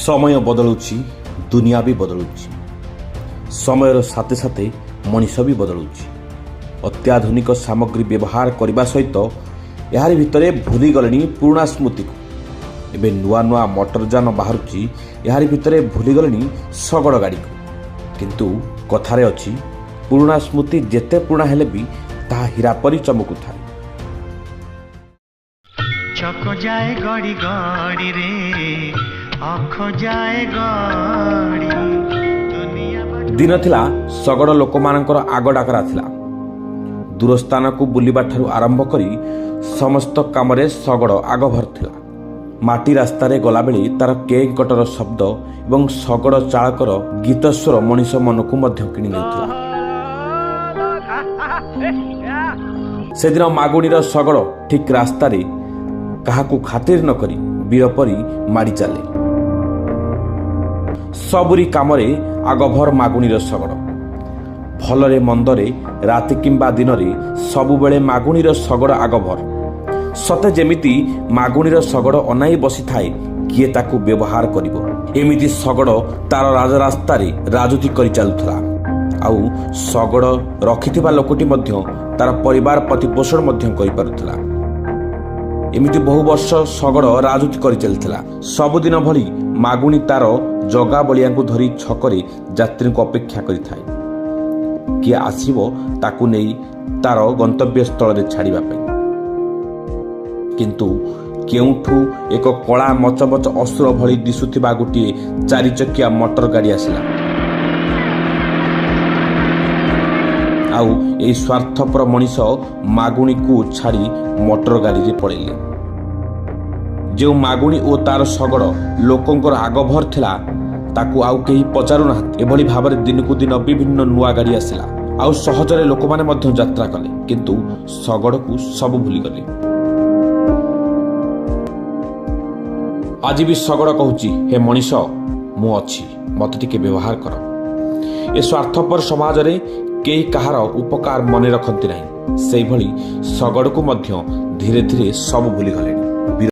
समय बदलुची दुनिया भी बदलुची समयर साथे साथे मनीष भी बदलुची। अत्याधुनिक सामग्री व्यवहार करने सहित यार भितर भूली गले पुराणा स्मृति को। एबे नुआ नुआ मोटरजान बाहरुची यार भितर भूली गले शगड़ गाड़ी को। किंतु कथारे अछि पुराणा स्मृति जेते पुराणा हेले भी ताहा हीरा परी चमकु थाए। चक जाए गड़ी गड़ी रे अख जाए गड़ी दिन थिला शगड़ लोक मानकर आग डाकरा थिला। दूर स्थान को बुलिबा ठारू आरंभ करी समस्त कामरे शगड़ आग भरथिला। माटी रास्ता रे गला बेली तार केकटर शब्द एवं शगड़ चालकर गीत स्वर मनीष मन को मध्य किणी नेउथिला। सेदिन मागुणीर शगड़ ठीक रास्ता रे काहाकू खातिर न करी वीर परी माड़ी चले। सबुरी कामरे आगभर मागुणीर शगड़। भलरे मंदरे राति किंबा दिन रे सबुबेले मागुणीर शगड़ आगभर। सते जेमिति मागुणीर शगड़ अनाई बसी थाए किए ताकू व्यवहार करिवो। एमिति शगड़ तार राजरास्ता रे राजूती करि चालुथला। आउ शगड़ रखिथिबा लोकटी मध्य तार परिवार प्रतिपोषण मध्य करि पारुथला। एमिति बहु वर्ष शगड़ राजूती करि चलिथिला। सबुदिन भली मागुणी तार जगा बलियां धरी छकरे यात्री को अपेक्षा करिथाए। किए आसीबो ताकू नेई तार गंतव्य स्थल रे छाड़िबा पई। किंतु केउठू एक कला मचमच असुर भली दिसुथिबा गुटिए चारि चकिया मोटर गाड़ी आसिला। आउ ए स्वार्थपर मनीष मागुणी को छाड़ी मोटर गाड़ी रे पड़ेले। जो मागुणी ओ तार शगड़ लोकंकर आगभर थिला ताकू आउ केही पचारु ना। एभली भाबरे दिन को दिन विभिन्न नुआ गाड़ी आसिला। आउ सहजरे लोक माने मध्य यात्रा कले। किंतु शगड़ को सब भूली गले। आज भी शगड़ कहूची हे मनीष मु अछि मते टिके व्यवहार कर। ए स्वार्थपर समाज रे केही कहार उपकार मने रखंती नाही। सेही भली शगड़ को मध्य धीरे धीरे सब भूली गले।